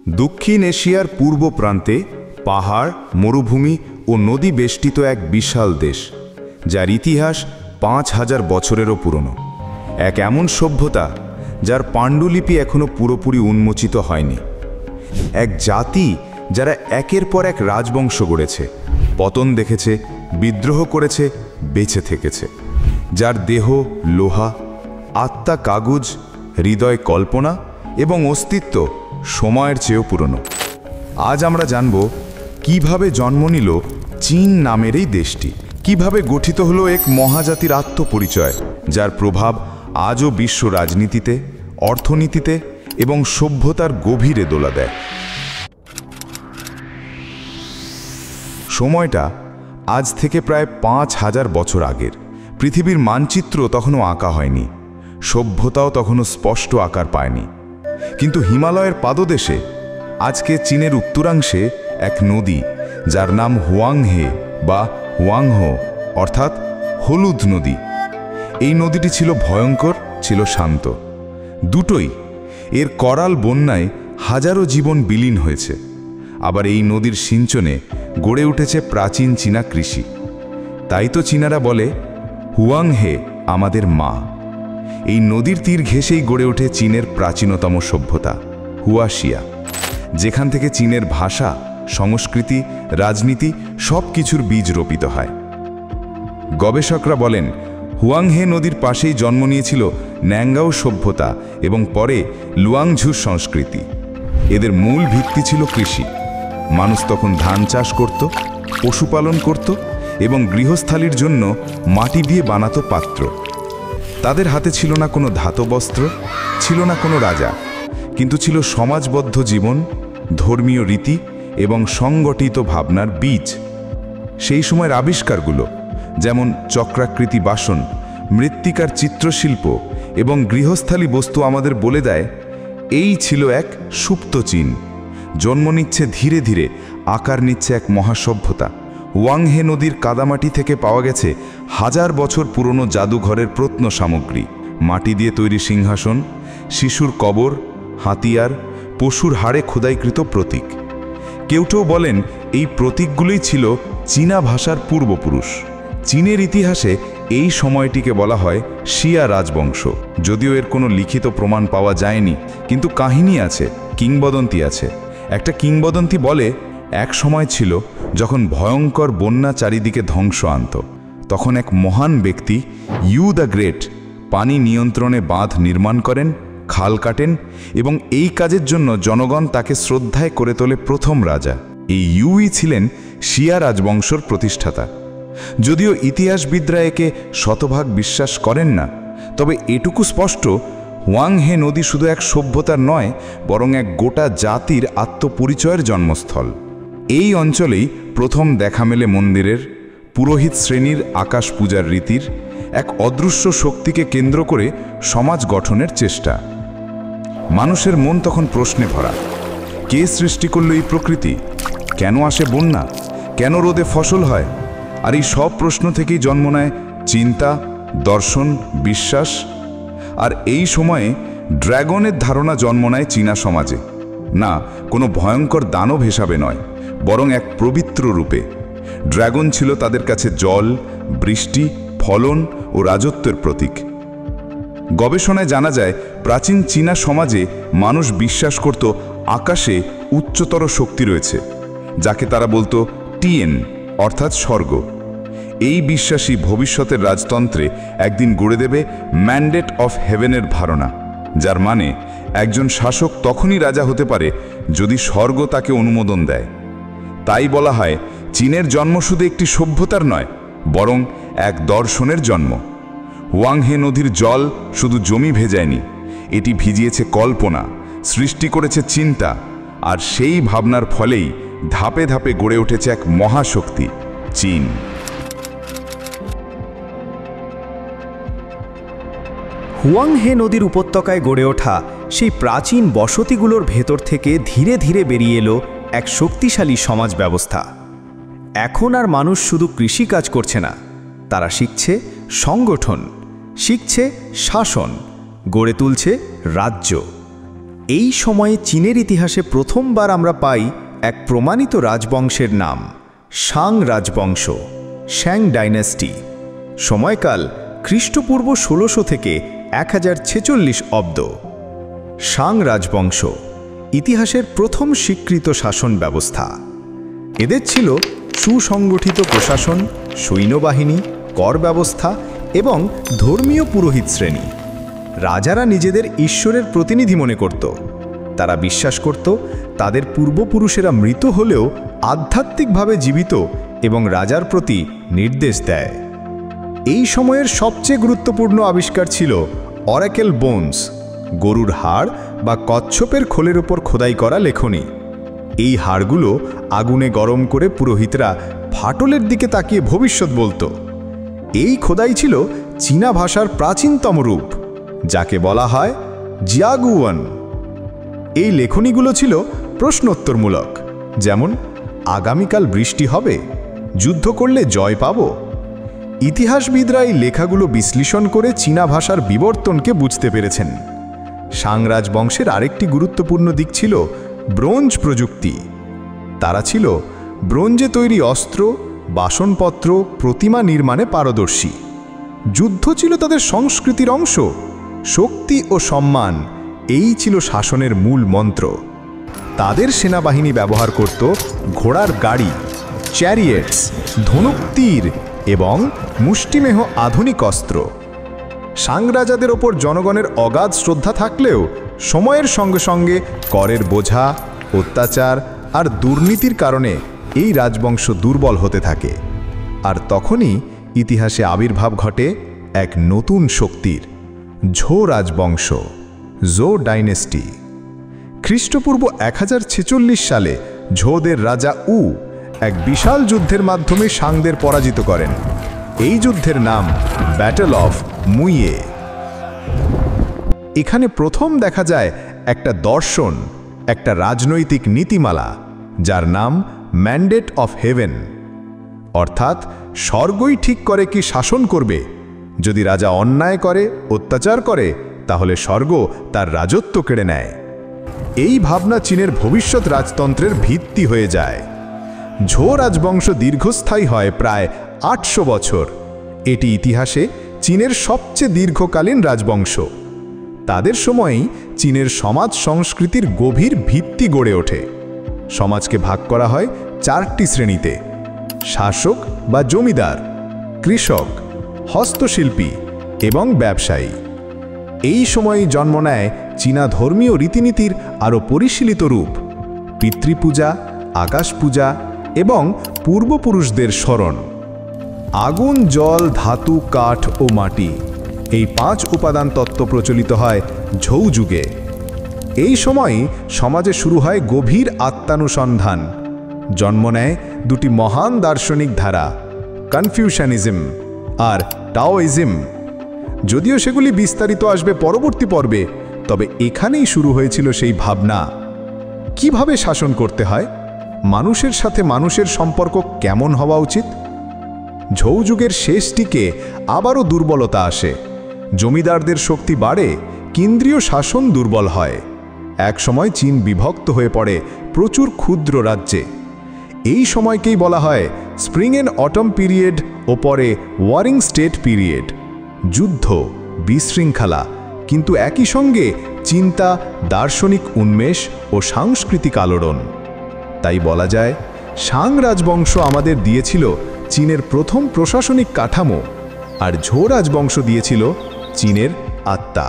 দক্ষিণ এশিয়ার পূর্ব প্রান্তে পাহাড়, মরুভূমি ও নদী বেষ্টিত এক বিশাল দেশ, যার ইতিহাস ৫,০০০ বছরেরও পুরনো। এক এমন সভ্যতা যার পাণ্ডুলিপি এখনও পুরোপুরি উন্মোচিত হয়নি। এক জাতি যারা একের পর এক রাজবংশ গড়েছে, পতন দেখেছে, বিদ্রোহ করেছে, বেঁচে থেকেছে, যার দেহ লোহা, আত্মা কাগজ, হৃদয় কল্পনা এবং অস্তিত্ব সময়ের চেয়েও পুরনো। আজ আমরা জানব কিভাবে জন্ম নিল চীন নামের এই দেশটি, কিভাবে গঠিত হলো এক মহাজাতির আত্মপরিচয়, যার প্রভাব আজও বিশ্ব রাজনীতিতে, অর্থনীতিতে এবং সভ্যতার গভীরে দোলা দেয়। সময়টা আজ থেকে প্রায় ৫,০০০ বছর আগের। পৃথিবীর মানচিত্র তখনও আঁকা হয়নি, সভ্যতাও তখনও স্পষ্ট আকার পায়নি। কিন্তু হিমালয়ের পাদদেশে, আজকে চীনের উত্তরাংশে, এক নদী যার নাম হুয়াংহে বা হুয়াংহো অর্থাৎ হলুদ নদী। এই নদীটি ছিল ভয়ঙ্কর, ছিল শান্ত, দুটোই। এর করাল বন্যায় হাজারো জীবন বিলীন হয়েছে। আবার এই নদীর সিঞ্চনে গড়ে উঠেছে প্রাচীন চীনা কৃষি। তাই তো চীনারা বলে, হুয়াংহে আমাদের মা। এই নদীর তীর ঘেঁষেই গড়ে ওঠে চীনের প্রাচীনতম সভ্যতা, হুয়াশিয়া, যেখান থেকে চীনের ভাষা, সংস্কৃতি, রাজনীতি সব কিছুর বীজ রোপিত হয়। গবেষকরা বলেন, হুয়াংহে নদীর পাশেই জন্ম নিয়েছিল ন্যাঙ্গাও সভ্যতা এবং পরে লুয়াংঝু সংস্কৃতি। এদের মূল ভিত্তি ছিল কৃষি। মানুষ তখন ধান চাষ করত, পশুপালন করত এবং গৃহস্থালির জন্য মাটি দিয়ে বানাতো পাত্র। তাদের হাতে ছিল না কোনো ধাতবস্ত্র, ছিল না কোনো রাজা, কিন্তু ছিল সমাজবদ্ধ জীবন, ধর্মীয় রীতি এবং সংগঠিত ভাবনার বীজ। সেই সময়ের আবিষ্কারগুলো, যেমন চক্রাকৃতি বাসন, মৃত্তিকার চিত্রশিল্প এবং গৃহস্থালী বস্তু আমাদের বলে দেয়, এই ছিল এক সুপ্ত চীন। জন্ম নিচ্ছে ধীরে ধীরে, আকার নিচ্ছে এক মহাসভ্যতা। হুয়াংহে নদীর কাদামাটি থেকে পাওয়া গেছে ১০০০ বছর পুরনো জাদুঘরের প্রত্ন সামগ্রী, মাটি দিয়ে তৈরি সিংহাসন, শিশুর কবর, হাতিয়ার, পশুর হাড়ে খোদাইকৃত প্রতীক। কেউ কেউ বলেন এই প্রতীকগুলোই ছিল চীনা ভাষার পূর্বপুরুষ। চীনের ইতিহাসে এই সময়টিকে বলা হয় শিয়া রাজবংশ। যদিও এর কোনো লিখিত প্রমাণ পাওয়া যায়নি, কিন্তু কাহিনী আছে, কিংবদন্তি আছে। একটা কিংবদন্তি বলে, এক সময় ছিল যখন ভয়ঙ্কর বন্যা চারিদিকে ধ্বংস আনত। তখন এক মহান ব্যক্তি, ইউ দ্য গ্রেট, পানি নিয়ন্ত্রণে বাঁধ নির্মাণ করেন, খাল কাটেন এবং এই কাজের জন্য জনগণ তাকে শ্রদ্ধায় করে তোলে প্রথম রাজা। এই ইউই ছিলেন শিয়া রাজবংশর প্রতিষ্ঠাতা। যদিও ইতিহাসবিদরা একে শতভাগ বিশ্বাস করেন না, তবে এটুকু স্পষ্ট, হুয়াংহে নদী শুধু এক সভ্যতার নয়, বরং এক গোটা জাতির আত্মপরিচয়ের জন্মস্থল। এই অঞ্চলেই প্রথম দেখা মেলে মন্দিরের, পুরোহিত শ্রেণীর আকাশ পূজার রীতির, এক অদৃশ্য শক্তিকে কেন্দ্র করে সমাজ গঠনের চেষ্টা। মানুষের মন তখন প্রশ্নে ভরা। কে সৃষ্টি করল এই প্রকৃতি? কেন আসে বন্যা? কেন রোদে ফসল হয়? আর এই সব প্রশ্ন থেকেই জন্ম নেয় চিন্তা, দর্শন, বিশ্বাস। আর এই সময়ে ড্র্যাগনের ধারণা জন্ম নেয় চীনা সমাজে। না কোনো ভয়ঙ্কর দানব হিসাবে নয়, বরং এক পবিত্র রূপে। ড্র্যাগন ছিল তাদের কাছে জল, বৃষ্টি, ফলন ও রাজত্বের প্রতীক। গবেষণায় জানা যায়, প্রাচীন চীনা সমাজে মানুষ বিশ্বাস করত আকাশে উচ্চতর শক্তি রয়েছে, যাকে তারা বলতো টিয়েন অর্থাৎ স্বর্গ। এই বিশ্বাসী ভবিষ্যতের রাজতন্ত্রে একদিন গড়ে দেবে ম্যান্ডেট অফ হেভেনের ধারণা, যার মানে একজন শাসক তখনই রাজা হতে পারে যদি স্বর্গ তাকে অনুমোদন দেয়। তাই বলা হয়, চীনের জন্ম শুধু একটি সভ্যতার নয়, বরং এক দর্শনের জন্ম। হুয়াংহে নদীর জল শুধু জমি ভেজায়নি, এটি ভিজিয়েছে কল্পনা, সৃষ্টি করেছে চিন্তা, আর সেই ভাবনার ফলেই ধাপে ধাপে গড়ে উঠেছে এক মহাশক্তি, চীন। হুয়াংহে নদীর উপত্যকায় গড়ে ওঠা সেই প্রাচীন বসতিগুলোর ভেতর থেকে ধীরে ধীরে বেরিয়ে এলো এক শক্তিশালী সমাজ ব্যবস্থা। এখন আর মানুষ শুধু কৃষিকাজ করছে না, তারা শিখছে সংগঠন, শিখছে শাসন, গড়ে তুলছে রাজ্য। এই সময়ে চীনের ইতিহাসে প্রথমবার আমরা পাই এক প্রমাণিত রাজবংশের নাম, শাং রাজবংশ, শ্যাং ডাইনেস্টি। সময়কাল খ্রিস্টপূর্ব ১৬০০ থেকে ১০৪৬ অব্দ। শাং রাজবংশ ইতিহাসের প্রথম স্বীকৃত শাসন ব্যবস্থা। এদের ছিল সুসংগঠিত প্রশাসন, সৈন্যবাহিনী, কর ব্যবস্থা এবং ধর্মীয় পুরোহিত শ্রেণী। রাজারা নিজেদের ঈশ্বরের প্রতিনিধি মনে করত। তারা বিশ্বাস করত তাদের পূর্বপুরুষেরা মৃত হলেও আধ্যাত্মিকভাবে জীবিত এবং রাজার প্রতি নির্দেশ দেয়। এই সময়ের সবচেয়ে গুরুত্বপূর্ণ আবিষ্কার ছিল অরাকেল বোনস, গরুর হাড় বা কচ্ছপের খোলের উপর খোদাই করা লেখনী। এই হাড়গুলো আগুনে গরম করে পুরোহিতরা ফাটলের দিকে তাকিয়ে ভবিষ্যৎ বলতো। এই খোদাই ছিল চীনা ভাষার প্রাচীনতম রূপ, যাকে বলা হয় জিয়াগুয়ান। এই লেখনীগুলো ছিল প্রশ্নোত্তরমূলক, যেমন আগামীকাল বৃষ্টি হবে, যুদ্ধ করলে জয় পাব। ইতিহাসবিদরা এই লেখাগুলো বিশ্লেষণ করে চীনা ভাষার বিবর্তনকে বুঝতে পেরেছেন। শাং রাজবংশের আরেকটি গুরুত্বপূর্ণ দিক ছিল ব্রোঞ্জ প্রযুক্তি। তারা ছিল ব্রোঞ্জে তৈরি অস্ত্র, বাসনপত্র, প্রতিমা নির্মাণে পারদর্শী। যুদ্ধ ছিল তাদের সংস্কৃতির অংশ। শক্তি ও সম্মান, এই ছিল শাসনের মূল মন্ত্র। তাদের সেনাবাহিনী ব্যবহার করত ঘোড়ার গাড়ি, চ্যারিয়েটস, ধনুক তীর এবং মুষ্টিমেহ আধুনিক অস্ত্র। শাং রাজাদের ওপর জনগণের অগাধ শ্রদ্ধা থাকলেও সময়ের সঙ্গে সঙ্গে করের বোঝা, অত্যাচার আর দুর্নীতির কারণে এই রাজবংশ দুর্বল হতে থাকে। আর তখনই ইতিহাসে আবির্ভাব ঘটে এক নতুন শক্তির, ঝো রাজবংশ, জো ডাইনেস্টি। খ্রিস্টপূর্ব ১০৪৬ সালে ঝোদের রাজা উ এক বিশাল যুদ্ধের মাধ্যমে শাংদের পরাজিত করেন। এই যুদ্ধের নাম ব্যাটল অফ মুইয়ে। এখানে প্রথম দেখা যায় একটা দর্শন, একটা রাজনৈতিক নীতিমালা, যার নাম ম্যান্ডেট অফ হেভেন। অর্থাৎ স্বর্গই ঠিক করে কি শাসন করবে। যদি রাজা অন্যায় করে, অত্যাচার করে, তাহলে স্বর্গ তার রাজত্ব কেড়ে নেয়। এই ভাবনা চীনের ভবিষ্যৎ রাজতন্ত্রের ভিত্তি হয়ে যায়। ঝো রাজবংশ দীর্ঘস্থায়ী হয় প্রায় ৮০০ বছর। এটি ইতিহাসে চীনের সবচেয়ে দীর্ঘকালীন রাজবংশ। তাদের সময়ই চীনের সমাজ সংস্কৃতির গভীর ভিত্তি গড়ে ওঠে। সমাজকে ভাগ করা হয় ৪টি শ্রেণীতে: শাসক বা জমিদার, কৃষক, হস্তশিল্পী এবং ব্যবসায়ী। এই সময়েই জন্ম নেয় চীনা ধর্মীয় রীতিনীতির আরও পরিশীলিত রূপ: পিতৃপূজা, আকাশ পূজা এবং পূর্বপুরুষদের স্মরণ। আগুন, জল, ধাতু, কাঠ ও মাটি, এই ৫ উপাদান তত্ত্ব প্রচলিত হয় ঝৌ যুগে। এই সময়ই সমাজে শুরু হয় গভীর আত্মানুসন্ধান। জন্ম নেয় দুটি মহান দার্শনিক ধারা, কনফিউশনিজম আর টাওইজম। যদিও সেগুলি বিস্তারিত আসবে পরবর্তী পর্বে, তবে এখানেই শুরু হয়েছিল সেই ভাবনা কিভাবে শাসন করতে হয়, মানুষের সাথে মানুষের সম্পর্ক কেমন হওয়া উচিত। ঝৌ যুগের শেষ দিকে আবারও দুর্বলতা আসে। জমিদারদের শক্তি বাড়ে, কেন্দ্রীয় শাসন দুর্বল হয়। একসময় চীন বিভক্ত হয়ে পড়ে প্রচুর ক্ষুদ্র রাজ্যে। এই সময়কেই বলা হয় স্প্রিং এন্ড অটম পিরিয়ড ও পরে ওয়ারিং স্টেট পিরিয়ড। যুদ্ধ, বিশৃঙ্খলা, কিন্তু একই সঙ্গে চিন্তা, দার্শনিক উন্মেষ ও সাংস্কৃতিক আলোড়ন। তাই বলা যায় শাং রাজবংশ আমাদের দিয়েছিল চীনের প্রথম প্রশাসনিক কাঠামো, আর ঝো রাজবংশ দিয়েছিল চীনের আত্মা।